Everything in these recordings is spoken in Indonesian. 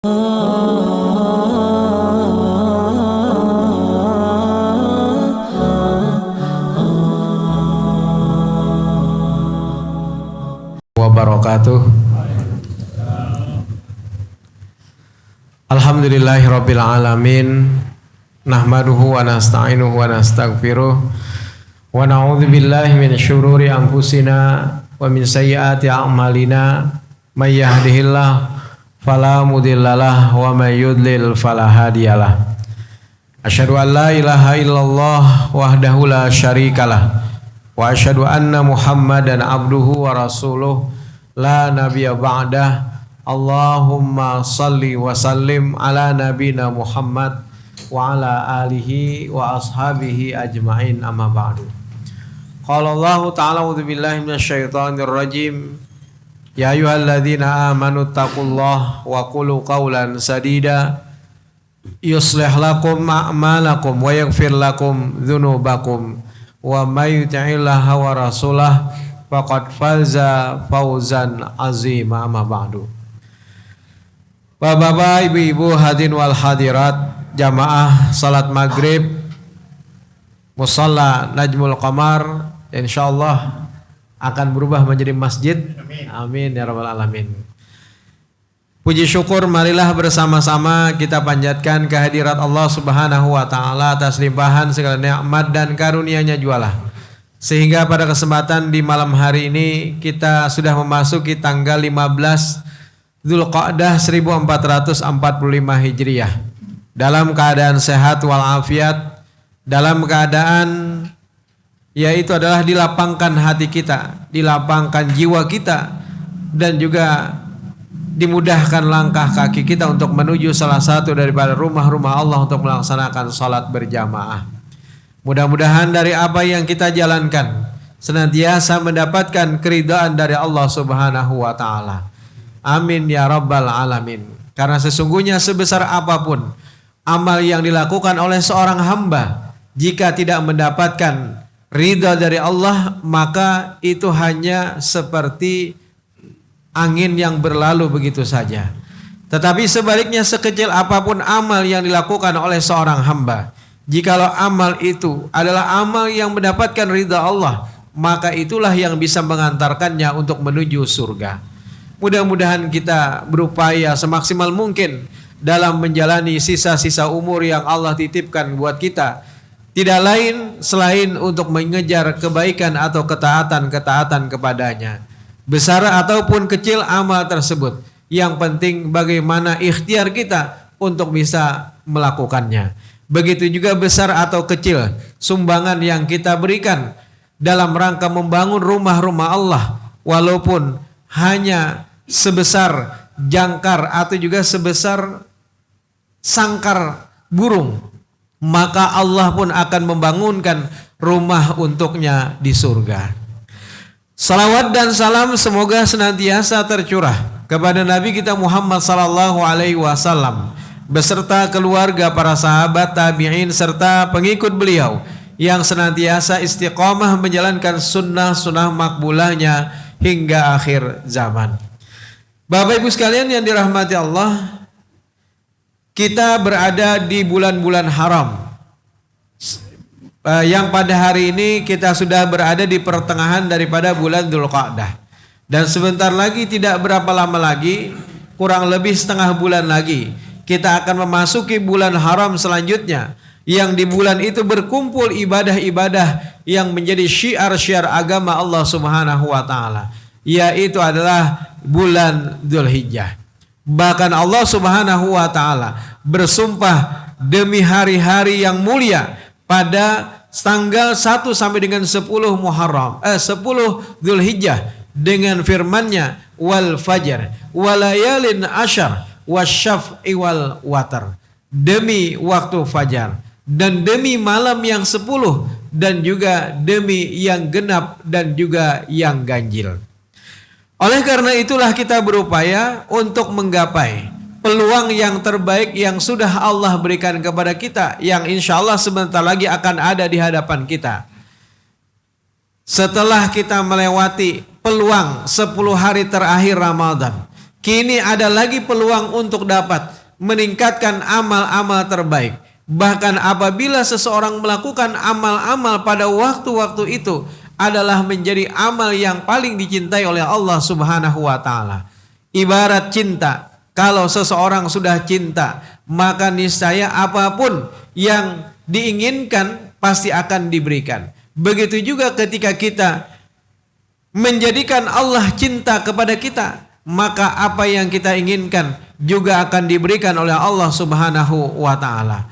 wabarakatuh. Alhamdulillahirabbil alamin. Nahmaduhu wa nasta'inuhu wa nastaghfiruh wa na'udzu billahi min syururi anfusina wa min sayyiati a'malina. May yahdihillahu fala mudhillalah wa may yudlil fala hadiyalah. Asyhadu an la ilaha illallah wahdahu la syarikalah wa asyhadu anna Muhammadan abduhu wa rasuluh la nabiyya ba'dah. Allahumma salli wa sallim ala nabina Muhammad wa ala alihi wa ashabihi ajma'in, amma ba'du. Qala Allah ta'ala a'udzu billahi minasyaitonir rajim. Ya ayyuhalladzina amanu taqullaha wa qulu qawlan sadida yuslih lakum a'malakum wa yaghfir lakum dzunubakum wa may yuti'illaha wa rasulahu faqad faza fawzan azima, amma ba'du. Bapak-bapak, ibu-ibu, hadirin wal hadirat, jamaah salat maghrib Musalla Najmul Qamar insyaallah akan berubah menjadi masjid. Amin ya rabbal alamin. Puji syukur marilah bersama-sama kita panjatkan kehadirat Allah Subhanahu wa taala atas limpahan segala nikmat dan karunia-Nya jualah. Sehingga pada kesempatan di malam hari ini kita sudah memasuki tanggal 15 Dzulqa'dah 1445 Hijriah. Dalam keadaan sehat walafiat, dalam keadaan yaitu adalah dilapangkan hati kita, dilapangkan jiwa kita, dan juga dimudahkan langkah kaki kita untuk menuju salah satu daripada rumah-rumah Allah untuk melaksanakan salat berjamaah. Mudah-mudahan dari apa yang kita jalankan senantiasa mendapatkan keridhaan dari Allah Subhanahu wa taala. Amin ya rabbal alamin. Karena sesungguhnya sebesar apapun amal yang dilakukan oleh seorang hamba, jika tidak mendapatkan ridha dari Allah, maka itu hanya seperti angin yang berlalu begitu saja. Tetapi sebaliknya, sekecil apapun amal yang dilakukan oleh seorang hamba, jikalau amal itu adalah amal yang mendapatkan ridha Allah, maka itulah yang bisa mengantarkannya untuk menuju surga. Mudah-mudahan kita berupaya semaksimal mungkin dalam menjalani sisa-sisa umur yang Allah titipkan buat kita. Tidak lain selain untuk mengejar kebaikan atau ketaatan-ketaatan kepadanya. Besar ataupun kecil amal tersebut, yang penting bagaimana ikhtiar kita untuk bisa melakukannya. Begitu juga besar atau kecil sumbangan yang kita berikan dalam rangka membangun rumah-rumah Allah, walaupun hanya sebesar jangkar atau juga sebesar sangkar burung, maka Allah pun akan membangunkan rumah untuknya di surga. Salawat dan salam semoga senantiasa tercurah kepada Nabi kita Muhammad sallallahu alaihi wasallam beserta keluarga, para sahabat, tabi'in serta pengikut beliau yang senantiasa istiqamah menjalankan sunnah-sunnah makbulahnya hingga akhir zaman. Bapak Ibu sekalian yang dirahmati Allah, kita berada di bulan-bulan haram. Yang pada hari ini kita sudah berada di pertengahan daripada bulan Dzulqa'dah. Dan sebentar lagi, tidak berapa lama lagi, kurang lebih setengah bulan lagi, kita akan memasuki bulan haram selanjutnya. Yang di bulan itu berkumpul ibadah-ibadah yang menjadi syiar-syiar agama Allah Subhanahu wa taala, yaitu adalah bulan Dzulhijjah. Bahkan Allah Subhanahu wa taala bersumpah demi hari-hari yang mulia pada tanggal 1 sampai dengan 10 Dzulhijjah dengan firman-Nya wal fajr walayalin asyar wasyaf'i wal watar, demi waktu fajar dan demi malam yang 10 dan juga demi yang genap dan juga yang ganjil. Oleh karena itulah kita berupaya untuk menggapai peluang yang terbaik yang sudah Allah berikan kepada kita, yang insya Allah sebentar lagi akan ada di hadapan kita. Setelah kita melewati peluang 10 hari terakhir Ramadan, Kini ada lagi peluang untuk dapat meningkatkan amal-amal terbaik. Bahkan apabila seseorang melakukan amal-amal pada waktu-waktu itu adalah menjadi amal yang paling dicintai oleh Allah Subhanahu wa taala. Ibarat cinta, kalau seseorang sudah cinta, maka niscaya apapun yang diinginkan pasti akan diberikan. Begitu juga ketika kita menjadikan Allah cinta kepada kita, maka apa yang kita inginkan juga akan diberikan oleh Allah Subhanahu wa taala.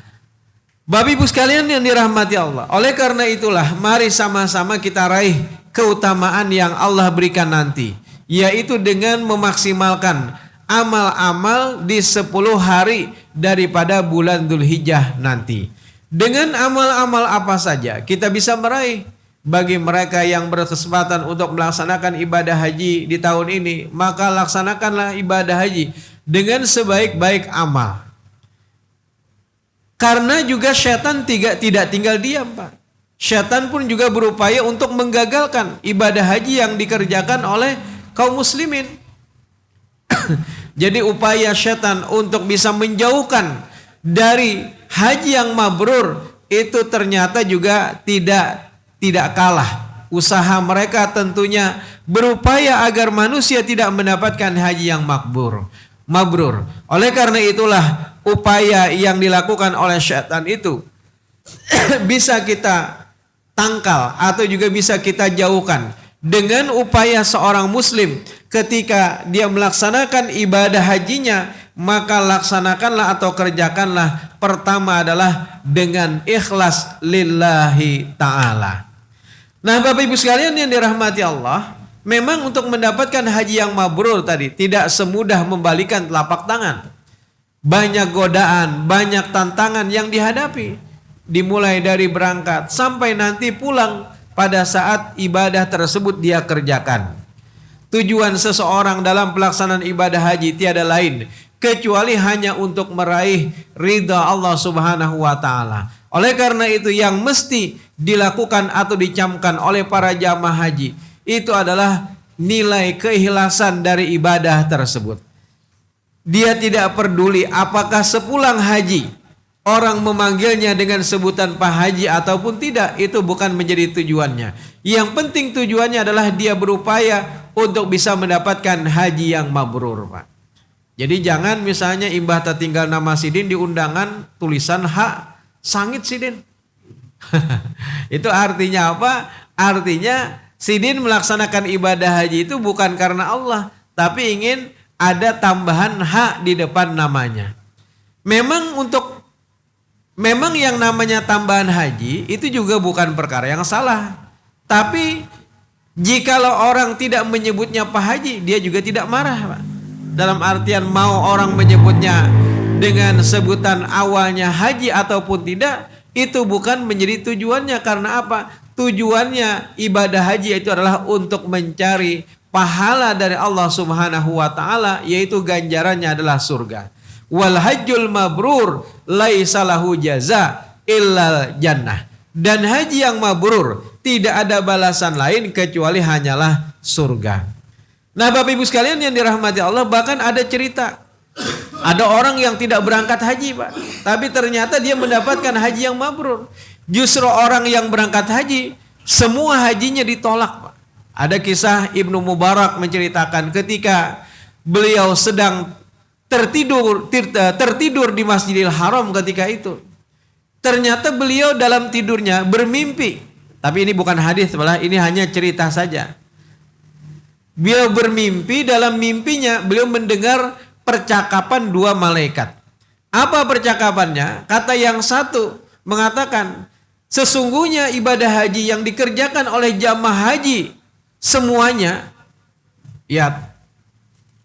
Bapak Ibu sekalian yang dirahmati Allah, oleh karena itulah mari sama-sama kita raih keutamaan yang Allah berikan nanti, yaitu dengan memaksimalkan amal-amal di 10 hari daripada bulan Dzulhijjah nanti. Dengan amal-amal apa saja kita bisa meraih? Bagi mereka yang berkesempatan untuk melaksanakan ibadah haji di tahun ini, maka laksanakanlah ibadah haji dengan sebaik-baik amal. Karena juga syaitan tidak tinggal diam, Pak. Syaitan pun juga berupaya untuk menggagalkan ibadah haji yang dikerjakan oleh kaum muslimin. Jadi upaya syaitan untuk bisa menjauhkan dari haji yang mabrur itu ternyata juga tidak kalah. Usaha mereka tentunya berupaya agar manusia tidak mendapatkan haji yang mabrur. Oleh karena itulah upaya yang dilakukan oleh syaitan itu bisa kita tangkal atau juga bisa kita jauhkan dengan upaya seorang muslim ketika dia melaksanakan ibadah hajinya, maka laksanakanlah atau kerjakanlah pertama adalah dengan ikhlas lillahi ta'ala. Nah Bapak Ibu sekalian yang dirahmati Allah, memang untuk mendapatkan haji yang mabrur tadi tidak semudah membalikan telapak tangan. Banyak godaan, banyak tantangan yang dihadapi. Dimulai dari berangkat sampai nanti pulang pada saat ibadah tersebut dia kerjakan. Tujuan seseorang dalam pelaksanaan ibadah haji tiada lain kecuali hanya untuk meraih ridha Allah Subhanahu wa taala. Oleh karena itu yang mesti dilakukan atau dicamkan oleh para jamaah haji itu adalah nilai keikhlasan dari ibadah tersebut. Dia tidak peduli apakah sepulang haji orang memanggilnya dengan sebutan Pak Haji ataupun tidak, itu bukan menjadi tujuannya. Yang penting tujuannya adalah dia berupaya untuk bisa mendapatkan haji yang mabrur, Pak. Jadi jangan misalnya imbah tertinggal nama Sidin di undangan tulisan hak sangit Sidin. Itu artinya apa? Artinya Sidin melaksanakan ibadah haji itu bukan karena Allah, tapi ingin ada tambahan hak di depan namanya. Memang yang namanya tambahan haji itu juga bukan perkara yang salah. Tapi jikalau orang tidak menyebutnya Pak Haji, dia juga tidak marah, Pak. Dalam artian mau orang menyebutnya dengan sebutan awalnya haji ataupun tidak, itu bukan menjadi tujuannya. Karena apa? Tujuannya ibadah haji itu adalah untuk mencari pahala dari Allah Subhanahu wa taala, yaitu ganjarannya adalah surga. Wal hajjul mabrur laisa lahu jaza illal jannah. Dan haji yang mabrur tidak ada balasan lain kecuali hanyalah surga. Nah, Bapak Ibu sekalian yang dirahmati Allah, bahkan ada cerita ada orang yang tidak berangkat haji, Pak, tapi ternyata dia mendapatkan haji yang mabrur. Justru orang yang berangkat haji semua hajinya ditolak, Pak. Ada kisah Ibnu Mubarak menceritakan ketika beliau sedang tertidur di Masjidil Haram ketika itu. Ternyata beliau dalam tidurnya bermimpi. Tapi ini bukan hadis, ini hanya cerita saja. Beliau bermimpi, dalam mimpinya beliau mendengar percakapan dua malaikat. Apa percakapannya? Kata yang satu mengatakan, sesungguhnya ibadah haji yang dikerjakan oleh jamaah haji semuanya, ya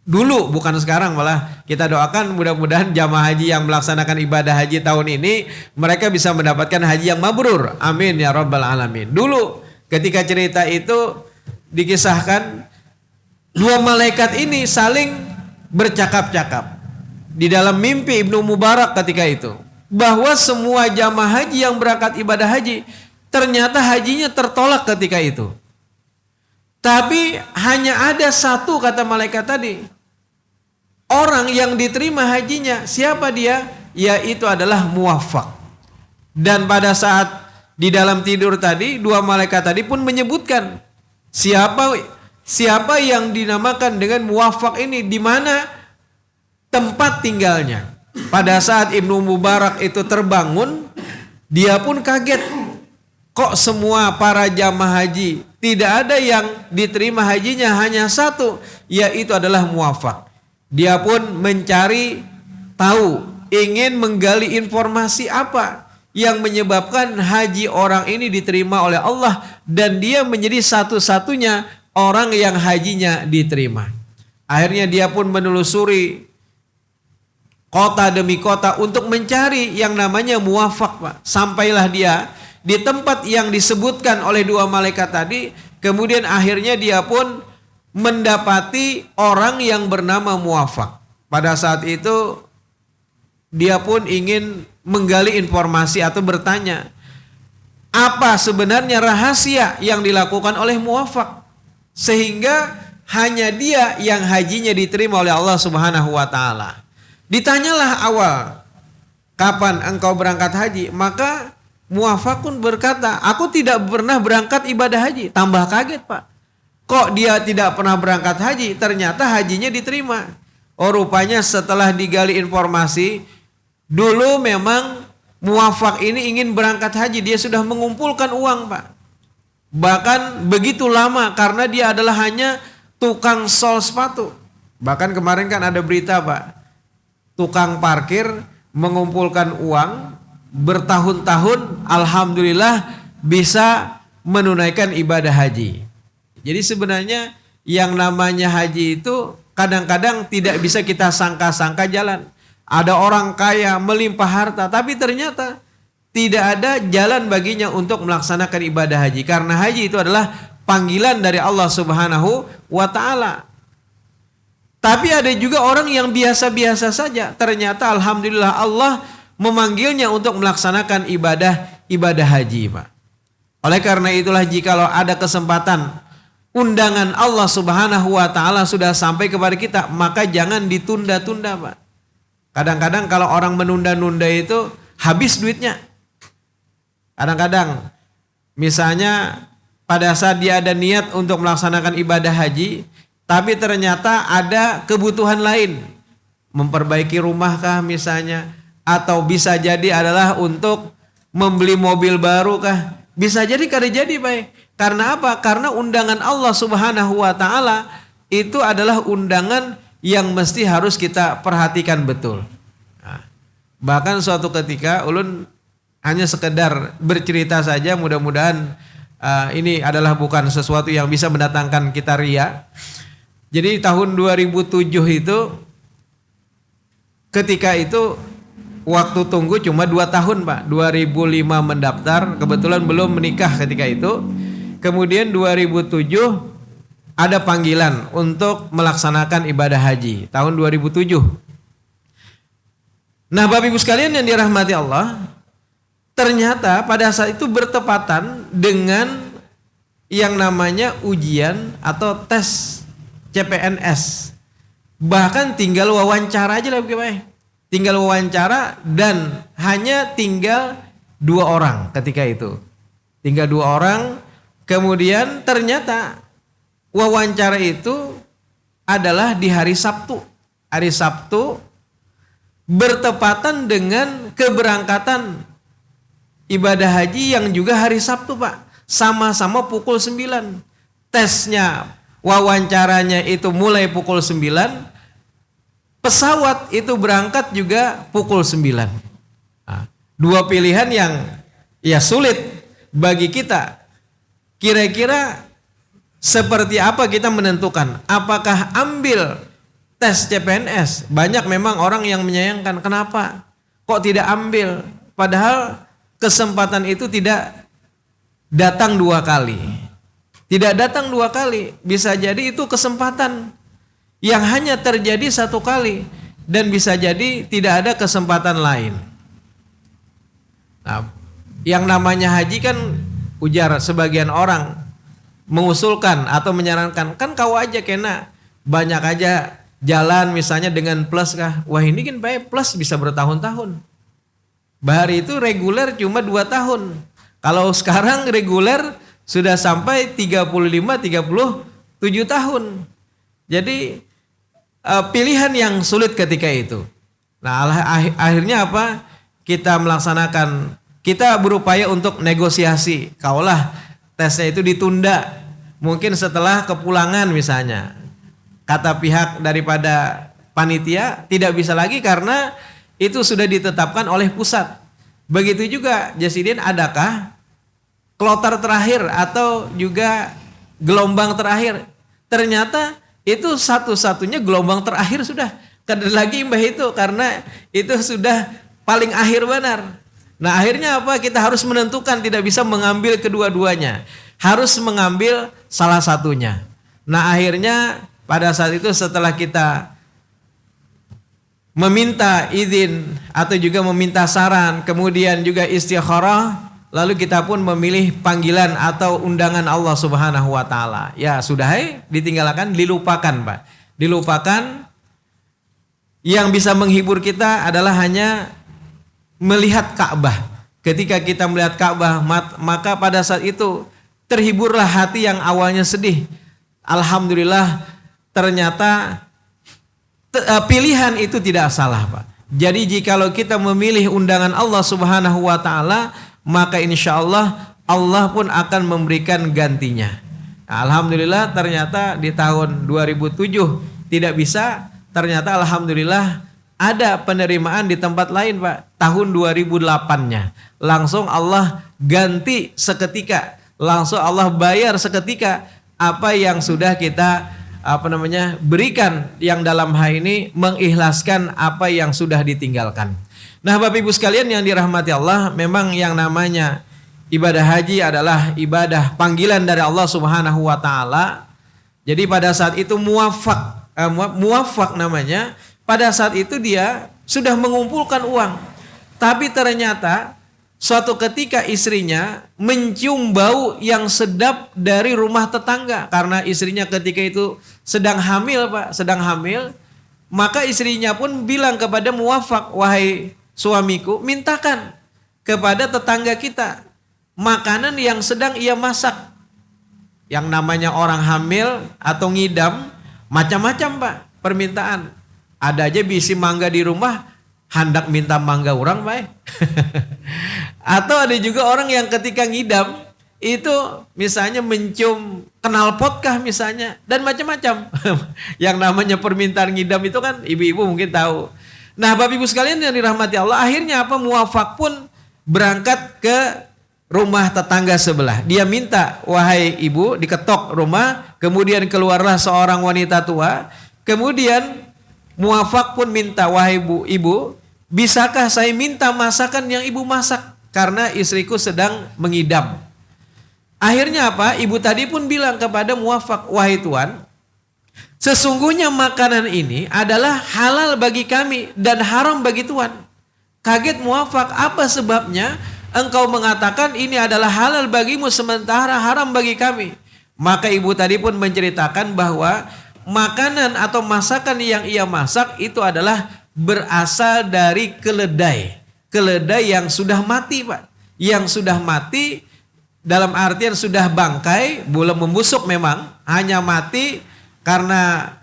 dulu bukan sekarang, malah kita doakan mudah-mudahan jamaah haji yang melaksanakan ibadah haji tahun ini mereka bisa mendapatkan haji yang mabrur. Amin ya rabbal alamin. Dulu ketika cerita itu dikisahkan, dua malaikat ini saling bercakap-cakap di dalam mimpi Ibnu Mubarak ketika itu, bahwa semua jamaah haji yang berangkat ibadah haji ternyata hajinya tertolak ketika itu. Tapi hanya ada satu, kata malaikat tadi, orang yang diterima hajinya. Siapa dia? Yaitu adalah muwafaq. Dan pada saat di dalam tidur tadi, dua malaikat tadi pun menyebutkan siapa yang dinamakan dengan muwafaq ini, di mana tempat tinggalnya. Pada saat Ibnu Mubarak itu terbangun, dia pun kaget. Kok semua para jamaah haji tidak ada yang diterima hajinya, hanya satu, yaitu adalah muwafaq. Dia pun mencari tahu, ingin menggali informasi apa yang menyebabkan haji orang ini diterima oleh Allah, dan dia menjadi satu-satunya orang yang hajinya diterima. Akhirnya dia pun menelusuri kota demi kota untuk mencari yang namanya muwafaq, Pak. Sampailah dia di tempat yang disebutkan oleh dua malaikat tadi. Kemudian akhirnya dia pun mendapati orang yang bernama muwafaq. Pada saat itu dia pun ingin menggali informasi atau bertanya, apa sebenarnya rahasia yang dilakukan oleh muwafaq sehingga hanya dia yang hajinya diterima oleh Allah Subhanahu wa taala. Ditanyalah awal, kapan engkau berangkat haji? Maka muwafaq pun berkata, aku tidak pernah berangkat ibadah haji. Tambah kaget, Pak. Kok dia tidak pernah berangkat haji? Ternyata hajinya diterima. Oh, rupanya setelah digali informasi, dulu memang muwafaq ini ingin berangkat haji. Dia sudah mengumpulkan uang, Pak. Bahkan begitu lama karena dia adalah hanya tukang sol sepatu. Bahkan kemarin kan ada berita, Pak. Tukang parkir mengumpulkan uang bertahun-tahun, alhamdulillah bisa menunaikan ibadah haji. Jadi sebenarnya yang namanya haji itu kadang-kadang tidak bisa kita sangka-sangka jalan. Ada orang kaya melimpah harta, tapi ternyata tidak ada jalan baginya untuk melaksanakan ibadah haji. Karena haji itu adalah panggilan dari Allah Subhanahu wa ta'ala. Tapi ada juga orang yang biasa-biasa saja. Ternyata alhamdulillah Allah memanggilnya untuk melaksanakan ibadah haji, Pak. Oleh karena itulah jikalau ada kesempatan undangan Allah Subhanahu wa taala sudah sampai kepada kita, maka jangan ditunda-tunda, Pak. Kadang-kadang kalau orang menunda-nunda itu habis duitnya. Kadang-kadang misalnya pada saat dia ada niat untuk melaksanakan ibadah haji, tapi ternyata ada kebutuhan lain, memperbaiki rumah kah misalnya, atau bisa jadi adalah untuk membeli mobil baru kah? Bisa jadi kada jadi, Pak. Karena apa? Karena undangan Allah Subhanahu wa taala itu adalah undangan yang mesti harus kita perhatikan betul. Nah, bahkan suatu ketika ulun hanya sekedar bercerita saja, mudah-mudahan ini adalah bukan sesuatu yang bisa mendatangkan kita ria. Jadi tahun 2007 itu ketika itu waktu tunggu cuma 2 tahun, Pak. 2005 mendaftar, kebetulan belum menikah ketika itu. Kemudian 2007 ada panggilan untuk melaksanakan ibadah haji tahun 2007. Nah, Bapak Ibu sekalian yang dirahmati Allah, ternyata pada saat itu bertepatan dengan yang namanya ujian atau tes CPNS. Bahkan tinggal wawancara aja lah, Pak. Tinggal wawancara dan hanya tinggal 2 orang ketika itu. Tinggal 2 orang. Kemudian ternyata wawancara itu adalah di hari Sabtu. Hari Sabtu bertepatan dengan keberangkatan ibadah haji yang juga hari Sabtu, Pak. Sama-sama pukul 9. Tesnya, wawancaranya itu mulai pukul 9. Pesawat itu berangkat juga pukul 9. Nah, 2 pilihan yang ya sulit bagi kita. Kira-kira seperti apa kita menentukan? Apakah ambil tes CPNS? Banyak memang orang yang menyayangkan, kenapa kok tidak ambil? Padahal kesempatan itu tidak datang 2 kali. Tidak datang 2 kali. Bisa jadi itu kesempatan yang hanya terjadi 1 kali, dan bisa jadi tidak ada kesempatan lain. Nah, yang namanya haji kan, ujar sebagian orang mengusulkan atau menyarankan, kan kau aja kena banyak aja jalan misalnya dengan plus kah? Wah ini kan baik plus bisa bertahun-tahun. Bahari itu reguler cuma 2 tahun. Kalau sekarang reguler sudah sampai 35-37 tahun. Jadi pilihan yang sulit ketika itu. Nah akhirnya apa? Kita melaksanakan, kita berupaya untuk negosiasi. Kaulah tesnya itu ditunda. Mungkin setelah kepulangan misalnya. Kata pihak daripada panitia tidak bisa lagi karena itu sudah ditetapkan oleh pusat. Begitu juga Jasidin, adakah kloter terakhir atau juga gelombang terakhir? Ternyata itu satu-satunya gelombang terakhir sudah. Kada lagi mbah itu karena itu sudah paling akhir benar. Nah akhirnya apa? Kita harus menentukan, tidak bisa mengambil kedua-duanya. Harus mengambil salah satunya. Nah akhirnya pada saat itu setelah kita meminta izin atau juga meminta saran, kemudian juga istikharah, lalu kita pun memilih panggilan atau undangan Allah Subhanahu wa taala. Ya sudah ditinggalkan, dilupakan Pak. Dilupakan. Yang bisa menghibur kita adalah hanya melihat Ka'bah. Ketika kita melihat Ka'bah, maka pada saat itu terhiburlah hati yang awalnya sedih. Alhamdulillah ternyata pilihan itu tidak salah Pak. Jadi jikalau kita memilih undangan Allah Subhanahu wa taala, maka insya Allah Allah pun akan memberikan gantinya. Nah, alhamdulillah ternyata di tahun 2007 tidak bisa. Ternyata alhamdulillah ada penerimaan di tempat lain Pak. Tahun 2008-nya. Langsung Allah ganti seketika. Langsung Allah bayar seketika apa yang sudah kita berikan, yang dalam hal ini mengikhlaskan apa yang sudah ditinggalkan. Nah Bapak Ibu sekalian yang dirahmati Allah, memang yang namanya ibadah haji adalah ibadah panggilan dari Allah Subhanahu wa taala. Jadi pada saat itu muwafaq namanya, pada saat itu dia sudah mengumpulkan uang. Tapi ternyata suatu ketika istrinya mencium bau yang sedap dari rumah tetangga. Karena istrinya ketika itu sedang hamil Pak, sedang hamil. Maka istrinya pun bilang kepada muwafaq, wahai suamiku, mintakan kepada tetangga kita makanan yang sedang ia masak. Yang namanya orang hamil atau ngidam, macam-macam Pak permintaan. Ada aja bisi mangga di rumah, hendak minta mangga orang Pak. Atau ada juga orang yang ketika ngidam itu misalnya mencium knalpot kah misalnya, dan macam-macam. Yang namanya permintaan ngidam itu kan ibu-ibu mungkin tahu. Nah Bapak Ibu sekalian yang dirahmati Allah, akhirnya apa? Muwafaq pun berangkat ke rumah tetangga sebelah. Dia minta, wahai ibu, diketok rumah, kemudian keluarlah seorang wanita tua. Kemudian muwafaq pun minta, wahai ibu, bisakah saya minta masakan yang ibu masak? Karena istriku sedang mengidam. Akhirnya apa? Ibu tadi pun bilang kepada muwafaq, wahai tuan, sesungguhnya makanan ini adalah halal bagi kami dan haram bagi tuan. Kaget muwafaq, apa sebabnya engkau mengatakan ini adalah halal bagimu sementara haram bagi kami? Maka ibu tadi pun menceritakan bahwa makanan atau masakan yang ia masak itu adalah berasal dari keledai. Keledai yang sudah mati Pak. Yang sudah mati dalam artian sudah bangkai, belum membusuk memang, hanya mati karena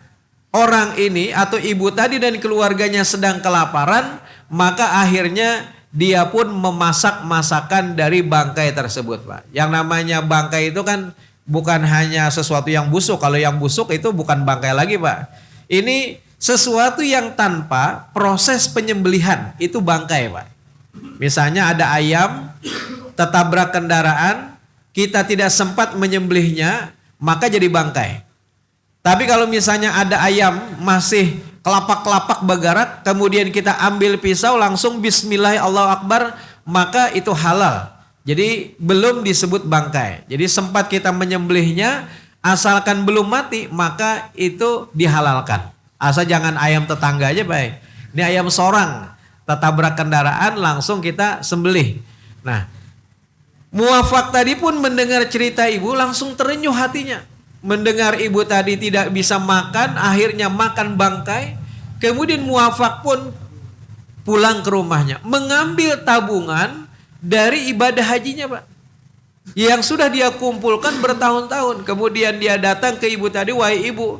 orang ini atau ibu tadi dan keluarganya sedang kelaparan, maka akhirnya dia pun memasak masakan dari bangkai tersebut Pak. Yang namanya bangkai itu kan bukan hanya sesuatu yang busuk. Kalau yang busuk itu bukan bangkai lagi Pak. Ini sesuatu yang tanpa proses penyembelihan, itu bangkai Pak. Misalnya ada ayam tertabrak kendaraan, kita tidak sempat menyembelihnya, maka jadi bangkai. Tapi kalau misalnya ada ayam masih kelapak-kelapak bergerak, kemudian kita ambil pisau langsung bismillah Allahu Akbar, maka itu halal. Jadi belum disebut bangkai. Jadi sempat kita menyembelihnya, asalkan belum mati, maka itu dihalalkan. Asal jangan ayam tetangga aja baik. Ini ayam sorang, tertabrak kendaraan langsung kita sembelih. Nah, muwafaq tadi pun mendengar cerita ibu langsung terenyuh hatinya. mendengar ibu tadi tidak bisa makan, akhirnya makan bangkai. Kemudian muafak pun pulang ke rumahnya, mengambil tabungan dari ibadah hajinya, Pak, yang sudah dia kumpulkan bertahun-tahun. Kemudian dia datang ke ibu tadi, wahai ibu,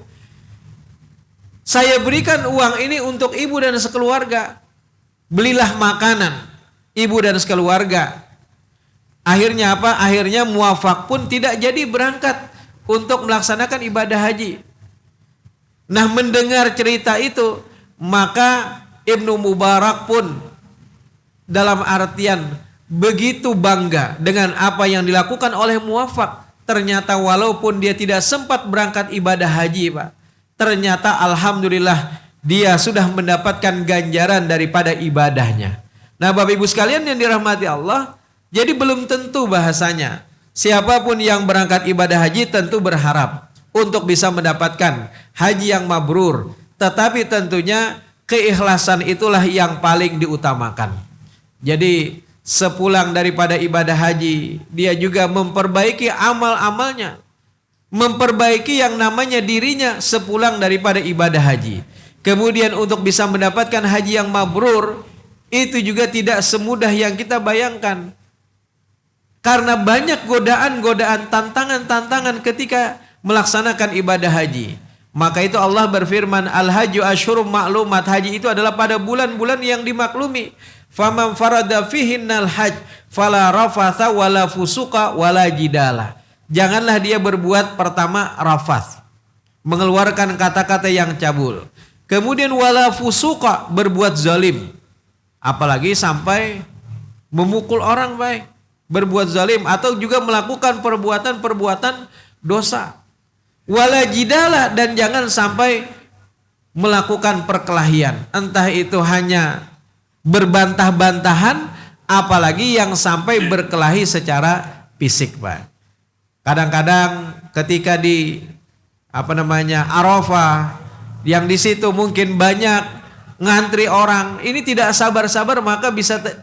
saya berikan uang ini untuk ibu dan sekeluarga. Belilah makanan ibu dan sekeluarga. Akhirnya apa? Akhirnya muafak pun tidak jadi berangkat untuk melaksanakan ibadah haji. Nah, mendengar cerita itu, maka Ibnu Mubarak pun dalam artian begitu bangga dengan apa yang dilakukan oleh muafak. Ternyata walaupun dia tidak sempat berangkat ibadah haji, Pak, ternyata alhamdulillah dia sudah mendapatkan ganjaran daripada ibadahnya. Nah, Bapak Ibu sekalian yang dirahmati Allah, jadi belum tentu bahasanya siapapun yang berangkat ibadah haji tentu berharap untuk bisa mendapatkan haji yang mabrur. Tetapi tentunya keikhlasan itulah yang paling diutamakan. Jadi sepulang daripada ibadah haji, dia juga memperbaiki amal-amalnya. Memperbaiki yang namanya dirinya sepulang daripada ibadah haji. Kemudian untuk bisa mendapatkan haji yang mabrur, itu juga tidak semudah yang kita bayangkan. Karena banyak godaan-godaan, tantangan-tantangan ketika melaksanakan ibadah haji. Maka itu Allah berfirman, Al-Hajju Asyhurum Ma'lumat. Haji itu adalah pada bulan-bulan yang dimaklumi. Faman farada fihinnal hajj fala rafatha wala fusuqa wala jidala. Janganlah dia berbuat pertama rafath, mengeluarkan kata-kata yang cabul. Kemudian wala fusuqa, berbuat zalim. Apalagi sampai memukul orang, baik, berbuat zalim atau juga melakukan perbuatan-perbuatan dosa. Wala jidala, dan jangan sampai melakukan perkelahian. Entah itu hanya berbantah-bantahan, apalagi yang sampai berkelahi secara fisik, Pak. Kadang-kadang ketika di Arafah, yang di situ mungkin banyak ngantri orang, ini tidak sabar-sabar, maka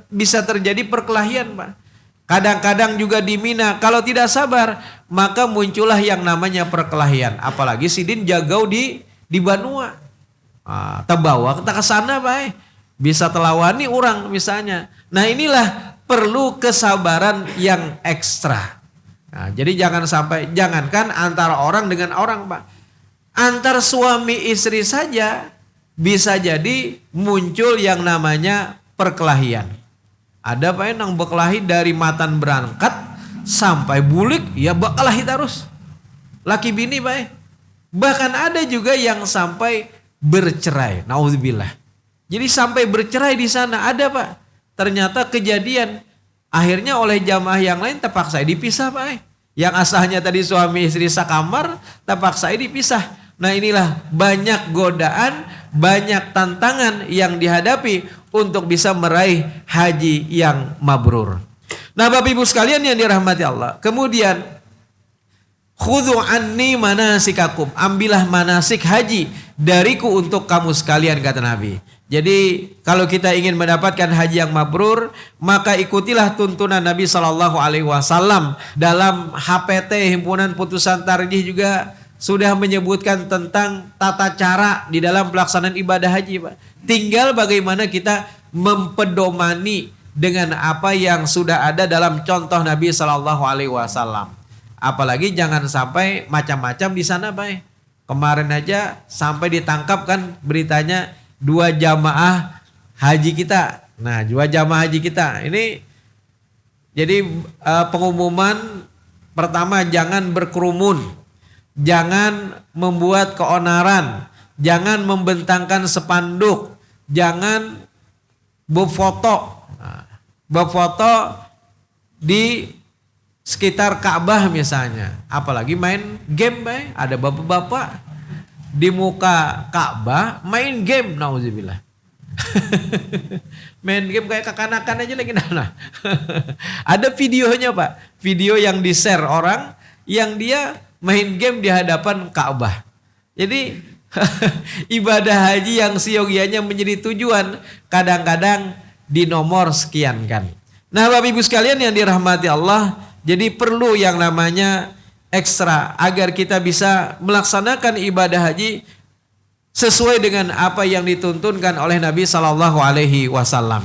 bisa terjadi perkelahian, Pak. Kadang-kadang juga di Mina, kalau tidak sabar, maka muncullah yang namanya perkelahian. Apalagi sidin jagau di Banua. Terbawa kita ke sana, Pak. Bisa telawani orang misalnya. Nah, inilah perlu kesabaran yang ekstra. Nah, jadi jangankan antara orang dengan orang, Pak. Antar suami istri saja bisa jadi muncul yang namanya perkelahian. Ada Pak yang berkelahi dari matan berangkat sampai bulik, ya berkelahi terus. Laki bini, Pak. Bahkan ada juga yang sampai bercerai. Nauzubillah. Jadi sampai bercerai di sana ada, Pak. Ternyata kejadian akhirnya oleh jamaah yang lain terpaksa dipisah, Pak. Yang asalnya tadi suami istri sakamar terpaksa dipisah. Nah, inilah banyak godaan, banyak tantangan yang dihadapi untuk bisa meraih haji yang mabrur. Nah, Bapak Ibu sekalian yang dirahmati Allah, kemudian khudhu anni manasikakum, ambillah manasik haji dariku untuk kamu sekalian, kata Nabi. Jadi kalau kita ingin mendapatkan haji yang mabrur, maka ikutilah tuntunan Nabi SAW. Dalam HPT, Himpunan Putusan Tarjih, juga sudah menyebutkan tentang tata cara di dalam pelaksanaan ibadah haji, Pak. Tinggal bagaimana kita mempedomani dengan apa yang sudah ada dalam contoh Nabi SAW. Apalagi jangan sampai macam-macam di sana, Pak. Kemarin aja sampai ditangkap kan beritanya 2 jamaah haji kita. Nah, 2 jamaah haji kita ini jadi pengumuman pertama, jangan berkerumun, jangan membuat keonaran, jangan membentangkan spanduk, jangan berfoto. Berfoto di sekitar Ka'bah misalnya. Apalagi main game, Bay. Ada bapak-bapak di muka Ka'bah main game, nauzubillah. Main game kayak kekanakan aja lagi. Nah. Ada videonya, Pak. Video yang di-share orang yang dia main game di hadapan Ka'bah. Jadi ibadah haji yang siogianya menjadi tujuan kadang-kadang di nomor sekian kan. Nah, Bapak Ibu sekalian yang dirahmati Allah, jadi perlu yang namanya ekstra agar kita bisa melaksanakan ibadah haji sesuai dengan apa yang dituntunkan oleh Nabi Sallallahu Alaihi Wasallam.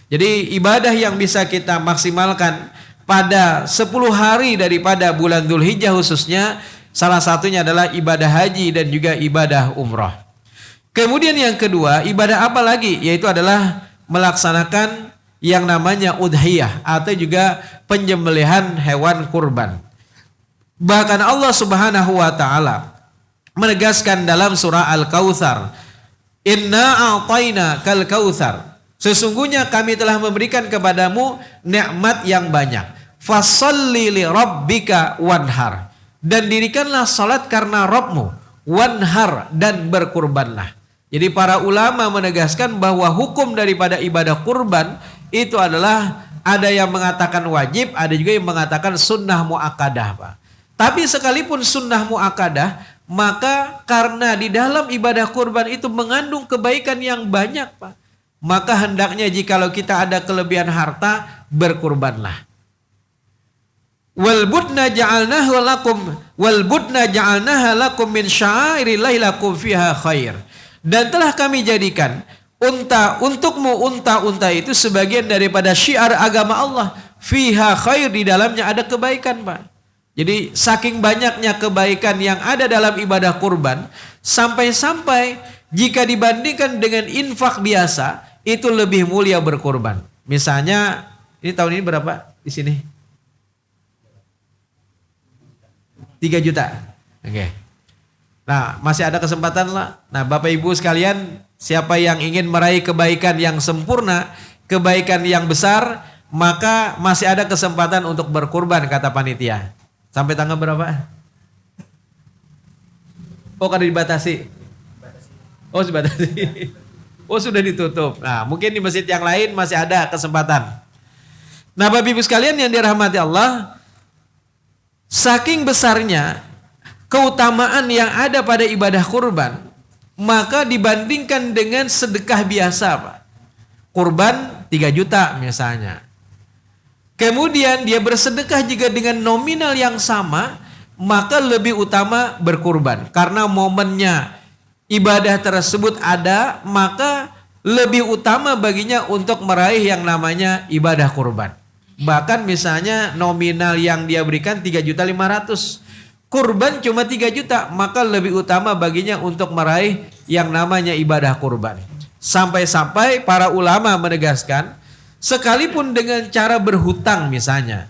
Jadi ibadah yang bisa kita maksimalkan pada 10 hari daripada bulan Dzulhijjah khususnya, salah satunya adalah ibadah haji dan juga ibadah umrah. Kemudian yang kedua, ibadah apa lagi? Yaitu adalah melaksanakan yang namanya udhiyah atau juga penyembelihan hewan kurban. Bahkan Allah Subhanahu wa taala menegaskan dalam surah Al-Kautsar, "Inna a'tayna kal kautsar." Sesungguhnya kami telah memberikan kepadamu nikmat yang banyak. Fasholli li rabbika wanhar. Dan dirikanlah salat karena Rabbmu. Wanhar, dan berkurbanlah. Jadi para ulama menegaskan bahwa hukum daripada ibadah kurban itu adalah ada yang mengatakan wajib, ada juga yang mengatakan sunnah muakkadah, Pak. Tapi sekalipun sunnah muakkadah, maka karena di dalam ibadah kurban itu mengandung kebaikan yang banyak, Pak, maka hendaknya jikalau kita ada kelebihan harta, berkurbanlah. Wal budna ja'alnaha lakum min sya'airillahi lakum fiha khair. Dan telah kami jadikan unta itu sebagian daripada syiar agama Allah. Fiha khair, di dalamnya ada kebaikan, Pak. Jadi saking banyaknya kebaikan yang ada dalam ibadah kurban, sampai-sampai jika dibandingkan dengan infak biasa, itu lebih mulia berkurban. Misalnya, ini tahun ini berapa di sini? 3 juta. Oke. Nah, masih ada kesempatan lah. Nah, Bapak Ibu sekalian, siapa yang ingin meraih kebaikan yang sempurna, kebaikan yang besar, maka masih ada kesempatan untuk berkurban, kata panitia. Sampai tanggal berapa? Oh, karena dibatasi. Oh, dibatasi. Oh, sudah ditutup. Nah, mungkin di masjid yang lain masih ada kesempatan. Nah, Bapak Ibu sekalian yang dirahmati Allah, saking besarnya keutamaan yang ada pada ibadah kurban, maka dibandingkan dengan sedekah biasa, Pak. Kurban 3 juta misalnya. Kemudian dia bersedekah juga dengan nominal yang sama, maka lebih utama berkurban. Karena momennya ibadah tersebut ada, maka lebih utama baginya untuk meraih yang namanya ibadah kurban. Bahkan misalnya nominal yang dia berikan 3.500.000, kurban cuma 3 juta, maka lebih utama baginya untuk meraih yang namanya ibadah kurban. Sampai-sampai para ulama menegaskan, sekalipun dengan cara berhutang misalnya,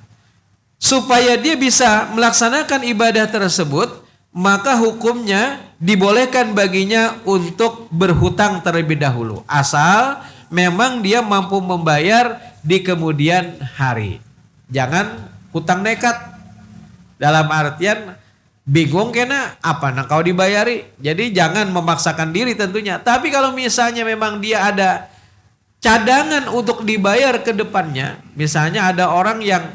supaya dia bisa melaksanakan ibadah tersebut, maka hukumnya dibolehkan baginya untuk berhutang terlebih dahulu. Asal memang dia mampu membayar di kemudian hari. Jangan hutang nekat. Dalam artian bingung kena apa nah kau dibayari. Jadi jangan memaksakan diri tentunya. Tapi kalau misalnya memang dia ada cadangan untuk dibayar ke depannya, misalnya ada orang yang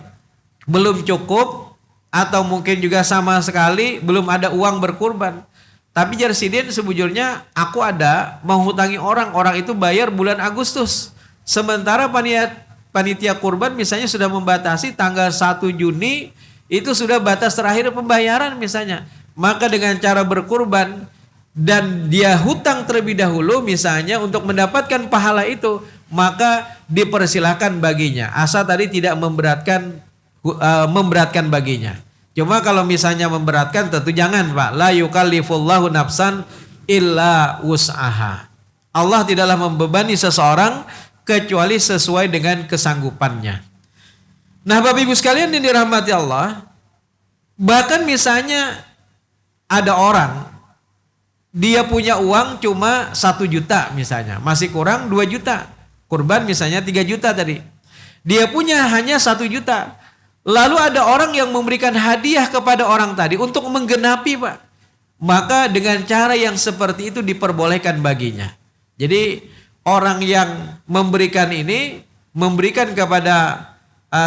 belum cukup atau mungkin juga sama sekali belum ada uang berkurban. Tapi Jarsidin sebujurnya aku ada menghutangi orang itu bayar bulan Agustus. Sementara panitia kurban misalnya sudah membatasi tanggal 1 Juni itu sudah batas terakhir pembayaran misalnya. Maka dengan cara berkurban dan dia hutang terlebih dahulu misalnya untuk mendapatkan pahala itu, maka dipersilahkan baginya. Asal tadi tidak memberatkan baginya. Cuma kalau misalnya memberatkan tentu jangan, Pak. La yukallifullahu nafsan illa wus'aha. Allah tidaklah membebani seseorang kecuali sesuai dengan kesanggupannya. Nah, Bapak Ibu sekalian yang dirahmati Allah, bahkan misalnya ada orang dia punya uang cuma 1 juta misalnya, masih kurang 2 juta. Kurban misalnya 3 juta tadi. Dia punya hanya 1 juta. Lalu ada orang yang memberikan hadiah kepada orang tadi untuk menggenapi, Pak. Maka dengan cara yang seperti itu diperbolehkan baginya. Jadi orang yang memberikan ini, memberikan kepada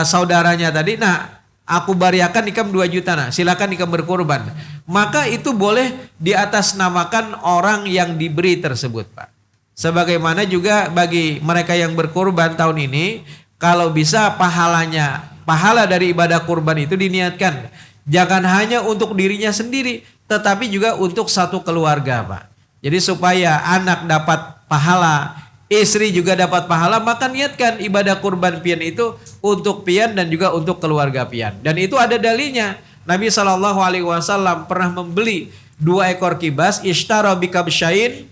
saudaranya tadi, nah aku bariakan ikam 2 juta, nah silakan ikam berkorban. Maka itu boleh diatasnamakan orang yang diberi tersebut, Pak. Sebagaimana juga bagi mereka yang berkorban tahun ini, kalau bisa pahala dari ibadah kurban itu diniatkan. Jangan hanya untuk dirinya sendiri, tetapi juga untuk satu keluarga, Pak. Jadi supaya anak dapat pahala, istri juga dapat pahala, maka niatkan ibadah kurban pian itu untuk pian dan juga untuk keluarga pian. Dan itu ada dalilnya. Nabi SAW pernah membeli 2 ekor kibas, ishtara bikabsyain,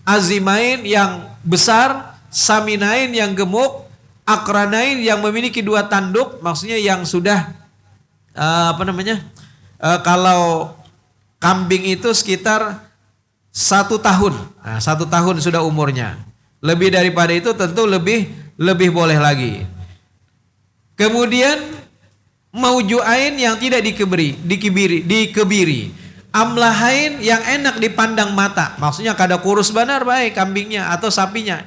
azimain yang besar, saminain yang gemuk, akranain yang memiliki 2 tanduk, maksudnya yang sudah kalau kambing itu sekitar 1 tahun. Nah, 1 tahun sudah umurnya. Lebih daripada itu tentu lebih boleh lagi. Kemudian maujuain yang tidak dikebiri. Amlahain yang enak dipandang mata. Maksudnya kada kurus benar baik kambingnya atau sapinya.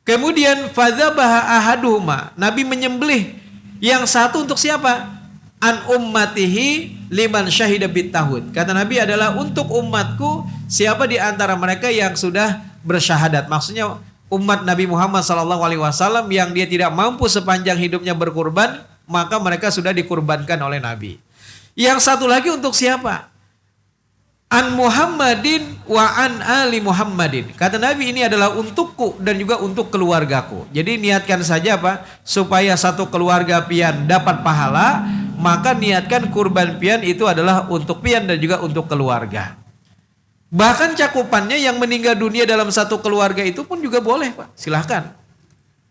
Kemudian fadzabaha ahaduhuma. Nabi menyembelih yang satu untuk siapa? An ummatihi liman syahida bitahud. Kata Nabi adalah untuk umatku, siapa di antara mereka yang sudah bersyahadat. Maksudnya umat Nabi Muhammad SAW yang dia tidak mampu sepanjang hidupnya berkurban, maka mereka sudah dikurbankan oleh Nabi. Yang satu lagi untuk siapa? An Muhammadin wa an ali Muhammadin. Kata Nabi, ini adalah untukku dan juga untuk keluargaku. Jadi niatkan saja Pak, supaya satu keluarga pian dapat pahala, maka niatkan kurban pian itu adalah untuk pian dan juga untuk keluarga. Bahkan cakupannya yang meninggal dunia dalam satu keluarga itu pun juga boleh Pak, silahkan.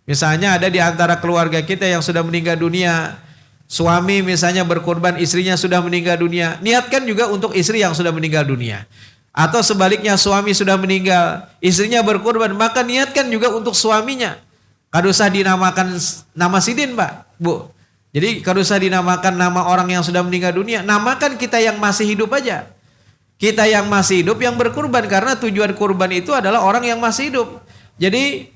Misalnya ada di antara keluarga kita yang sudah meninggal dunia, suami misalnya berkorban, istrinya sudah meninggal dunia, niatkan juga untuk istri yang sudah meninggal dunia. Atau sebaliknya suami sudah meninggal, istrinya berkorban, maka niatkan juga untuk suaminya. Kada usah dinamakan nama sidin Pak, Bu. Jadi kada usah dinamakan nama orang yang sudah meninggal dunia, namakan kita yang masih hidup aja. Kita yang masih hidup yang berkorban, karena tujuan kurban itu adalah orang yang masih hidup. Jadi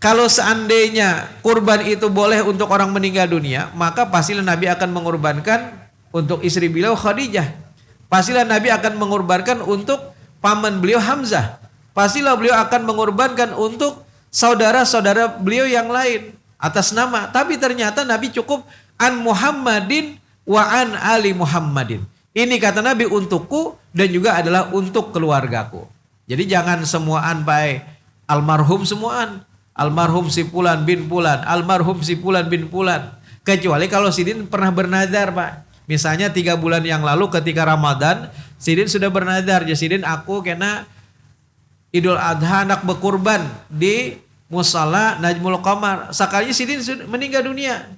kalau seandainya kurban itu boleh untuk orang meninggal dunia, maka pastilah Nabi akan mengorbankan untuk istri beliau Khadijah. Pastilah Nabi akan mengorbankan untuk paman beliau Hamzah. Pastilah beliau akan mengorbankan untuk saudara-saudara beliau yang lain atas nama. Tapi ternyata Nabi cukup an Muhammadin wa an ali Muhammadin. Ini kata Nabi untukku dan juga adalah untuk keluargaku. Jadi jangan semuaan baik almarhum semuaan. Almarhum si Fulan bin Fulan, almarhum si Fulan bin Fulan. Kecuali kalau Sidin pernah bernadar Pak. Misalnya 3 bulan yang lalu ketika Ramadan, Sidin sudah bernadar. Ya Sidin aku kena Idul Adha anak berkurban di Musala Najmul Qamar. Sekali Sidin sudah meninggal dunia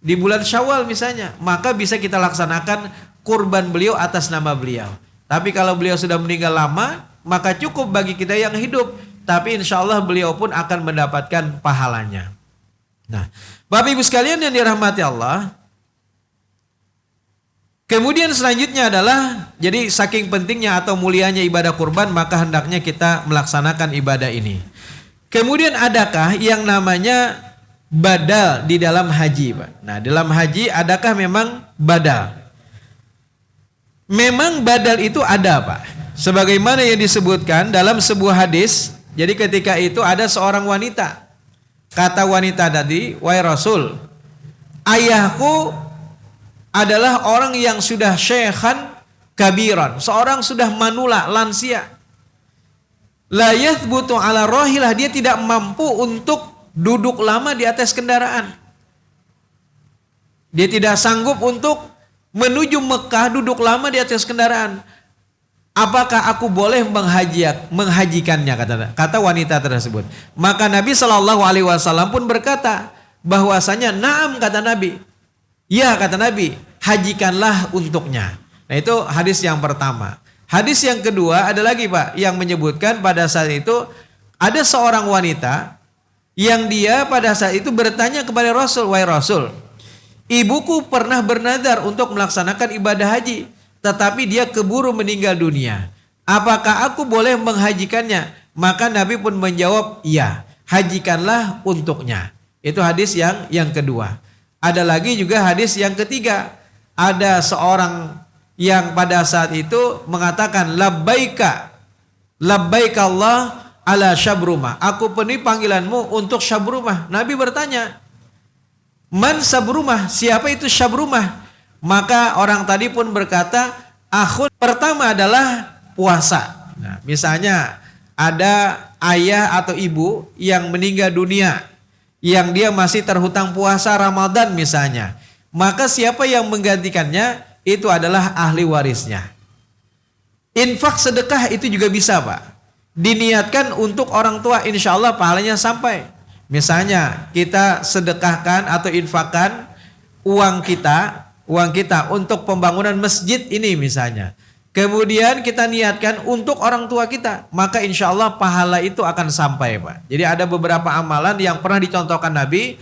di bulan Syawal misalnya. Maka bisa kita laksanakan kurban beliau atas nama beliau. Tapi kalau beliau sudah meninggal lama, maka cukup bagi kita yang hidup. Tapi insya Allah beliau pun akan mendapatkan pahalanya. Nah, Bapak Ibu sekalian yang dirahmati Allah. Kemudian selanjutnya adalah, jadi saking pentingnya atau mulianya ibadah kurban, maka hendaknya kita melaksanakan ibadah ini. Kemudian adakah yang namanya badal di dalam haji Pak? Nah, dalam haji adakah memang badal? Memang badal itu ada Pak. Sebagaimana yang disebutkan dalam sebuah hadis. Jadi ketika itu ada seorang wanita. Kata wanita tadi, wahai Rasul, ayahku adalah orang yang sudah syekhan kabiran. Seorang sudah manula, lansia. La yathbutu ala rahilah. Dia tidak mampu untuk duduk lama di atas kendaraan. Dia tidak sanggup untuk menuju Mekah duduk lama di atas kendaraan. Apakah aku boleh menghajikannya, kata wanita tersebut. Maka Nabi SAW pun berkata bahwasanya naam, kata Nabi. Ya, kata Nabi, hajikanlah untuknya. Nah, itu hadis yang pertama. Hadis yang kedua ada lagi Pak yang menyebutkan pada saat itu ada seorang wanita yang dia pada saat itu bertanya kepada Rasul, wahai Rasul, ibuku pernah bernadar untuk melaksanakan ibadah haji, tetapi dia keburu meninggal dunia. Apakah aku boleh menghajikannya? Maka Nabi pun menjawab, iya, hajikanlah untuknya. Itu hadis yang kedua. Ada lagi juga hadis yang ketiga. Ada seorang yang pada saat itu mengatakan, labbaika Allah ala syabrumah. Aku penuhi panggilanmu untuk syabrumah. Nabi bertanya, man syabrumah? Siapa itu syabrumah? Maka orang tadi pun berkata, akhun pertama adalah puasa. Nah, misalnya ada ayah atau ibu yang meninggal dunia, yang dia masih terhutang puasa Ramadan misalnya. Maka siapa yang menggantikannya itu adalah ahli warisnya. Infak sedekah itu juga bisa Pak. Diniatkan untuk orang tua, insya Allah pahalanya sampai. Misalnya kita sedekahkan atau infakkan uang kita untuk pembangunan masjid ini misalnya. Kemudian kita niatkan untuk orang tua kita, maka insya Allah pahala itu akan sampai Pak. Jadi ada beberapa amalan yang pernah dicontohkan Nabi.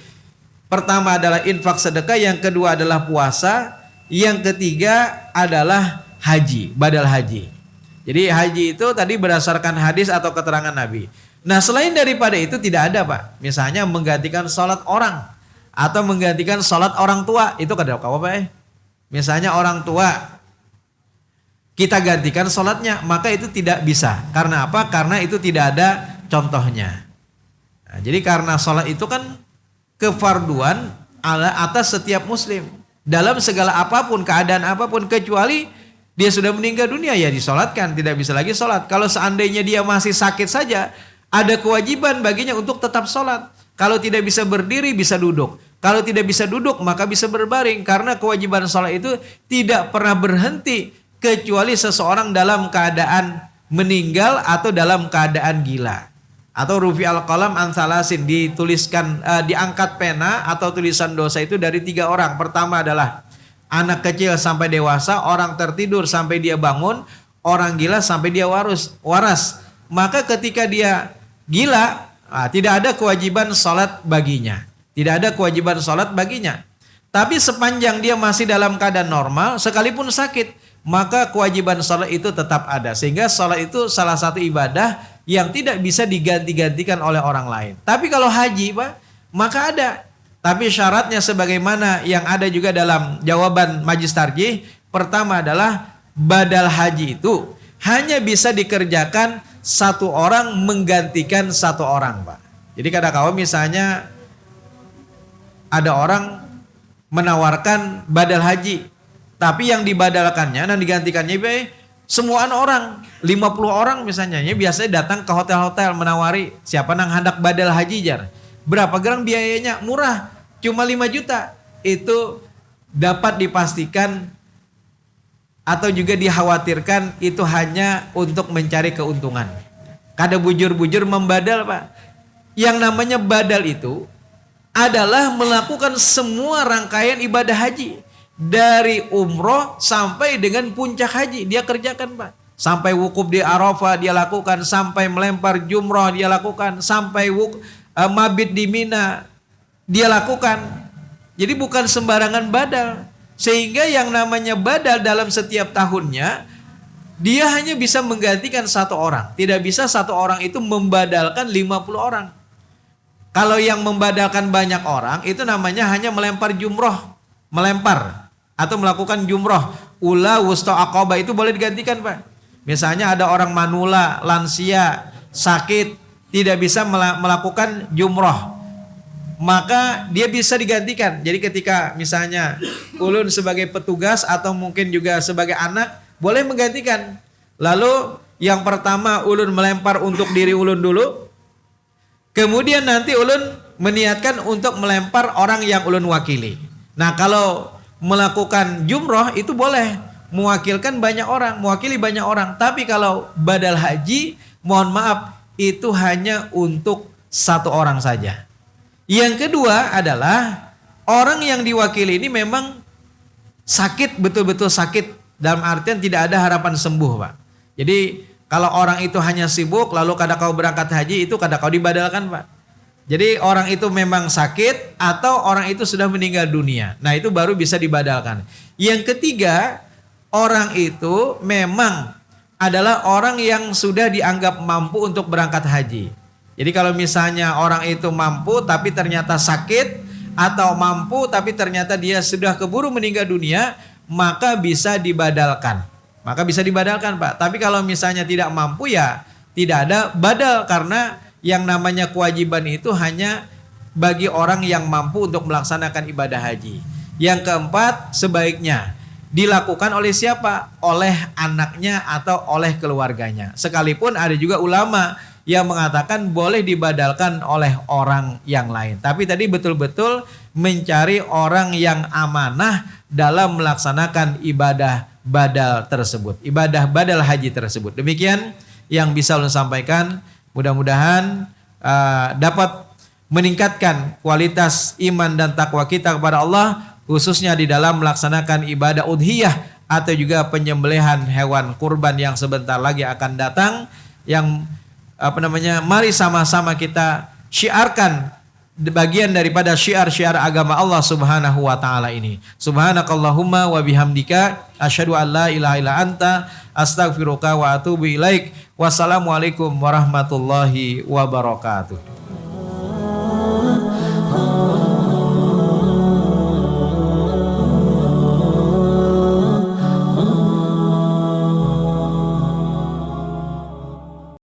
Pertama adalah infak sedekah, yang kedua adalah puasa, yang ketiga adalah haji, badal haji. Jadi haji itu tadi berdasarkan hadis atau keterangan Nabi. Nah selain daripada itu tidak ada Pak. Misalnya menggantikan sholat orang atau menggantikan sholat orang tua, itu kada apa-apa Misalnya orang tua kita gantikan sholatnya, maka itu tidak bisa. Karena apa? Karena itu tidak ada contohnya. Nah, jadi karena sholat itu kan kefarduan atas setiap muslim. Dalam segala apapun, keadaan apapun, kecuali dia sudah meninggal dunia ya disolatkan, tidak bisa lagi sholat. Kalau seandainya dia masih sakit saja, ada kewajiban baginya untuk tetap sholat. Kalau tidak bisa berdiri, bisa duduk. Kalau tidak bisa duduk, maka bisa berbaring. Karena kewajiban sholat itu tidak pernah berhenti, kecuali seseorang dalam keadaan meninggal atau dalam keadaan gila. Atau rufi al-qalam an salasin, dituliskan, diangkat pena atau tulisan dosa itu dari 3 orang. Pertama adalah anak kecil sampai dewasa, orang tertidur sampai dia bangun, orang gila sampai dia waras. Maka ketika dia gila, tidak ada kewajiban sholat baginya. Tidak ada kewajiban sholat baginya. Tapi sepanjang dia masih dalam keadaan normal, sekalipun sakit, maka kewajiban sholat itu tetap ada. Sehingga sholat itu salah satu ibadah yang tidak bisa diganti-gantikan oleh orang lain. Tapi kalau haji Pak, maka ada. Tapi syaratnya sebagaimana yang ada juga dalam jawaban Majlis Tarjih. Pertama adalah badal haji itu hanya bisa dikerjakan satu orang menggantikan satu orang Pak. Jadi kadang-kadang misalnya ada orang menawarkan badal haji, tapi yang dibadalkannya dan digantikannya semua orang, 50 orang misalnya, biasanya datang ke hotel-hotel menawari siapa nang hendak badal haji jar. Berapa gerang biayanya? Murah, cuma 5 juta. Itu dapat dipastikan atau juga dikhawatirkan itu hanya untuk mencari keuntungan. Kada bujur-bujur membadal Pak. Yang namanya badal itu adalah melakukan semua rangkaian ibadah haji. Dari umroh sampai dengan puncak haji dia kerjakan Pak. Sampai wukuf di Arafah dia lakukan, sampai melempar jumroh dia lakukan, sampai mabit di Mina dia lakukan. Jadi bukan sembarangan badal. Sehingga yang namanya badal dalam setiap tahunnya dia hanya bisa menggantikan satu orang. Tidak bisa satu orang itu membadalkan 50 orang. Kalau yang membadalkan banyak orang itu namanya hanya melempar jumroh, melempar atau melakukan jumroh. Ula, wusta, aqabah itu boleh digantikan Pak. Misalnya ada orang manula, lansia, sakit, tidak bisa melakukan jumroh, maka dia bisa digantikan. Jadi ketika misalnya ulun sebagai petugas atau mungkin juga sebagai anak boleh menggantikan. Lalu yang pertama ulun melempar untuk diri ulun dulu. Kemudian nanti ulun meniatkan untuk melempar orang yang ulun wakili. Nah kalau melakukan jumroh itu boleh mewakilkan banyak orang, mewakili banyak orang. Tapi kalau badal haji, mohon maaf, itu hanya untuk satu orang saja. Yang kedua adalah orang yang diwakili ini memang sakit, betul-betul sakit. Dalam artian tidak ada harapan sembuh Pak. Jadi kalau orang itu hanya sibuk lalu kada kau berangkat haji, itu kada kau dibadalkan Pak. Jadi orang itu memang sakit atau orang itu sudah meninggal dunia. Nah itu baru bisa dibadalkan. Yang ketiga, orang itu memang adalah orang yang sudah dianggap mampu untuk berangkat haji. Jadi kalau misalnya orang itu mampu tapi ternyata sakit, atau mampu tapi ternyata dia sudah keburu meninggal dunia, maka bisa dibadalkan. Maka bisa dibadalkan Pak. Tapi kalau misalnya tidak mampu ya tidak ada badal, karena yang namanya kewajiban itu hanya bagi orang yang mampu untuk melaksanakan ibadah haji. Yang keempat, sebaiknya dilakukan oleh siapa? Oleh anaknya atau oleh keluarganya. Sekalipun ada juga ulama yang mengatakan boleh dibadalkan oleh orang yang lain. Tapi tadi betul-betul mencari orang yang amanah dalam melaksanakan ibadah badal tersebut. Ibadah badal haji tersebut. Demikian yang bisa ulun sampaikan. Mudah-mudahan dapat meningkatkan kualitas iman dan takwa kita kepada Allah, khususnya di dalam melaksanakan ibadah udhiyah atau juga penyembelihan hewan kurban yang sebentar lagi akan datang, yang mari sama-sama kita syiarkan bagian daripada syiar-syiar agama Allah Subhanahu wa taala ini. Subhanakallahumma wa bihamdika asyhadu an la ilaha illa anta astaghfiruka wa atubu ilaik. Wassalamualaikum warahmatullahi wabarakatuh.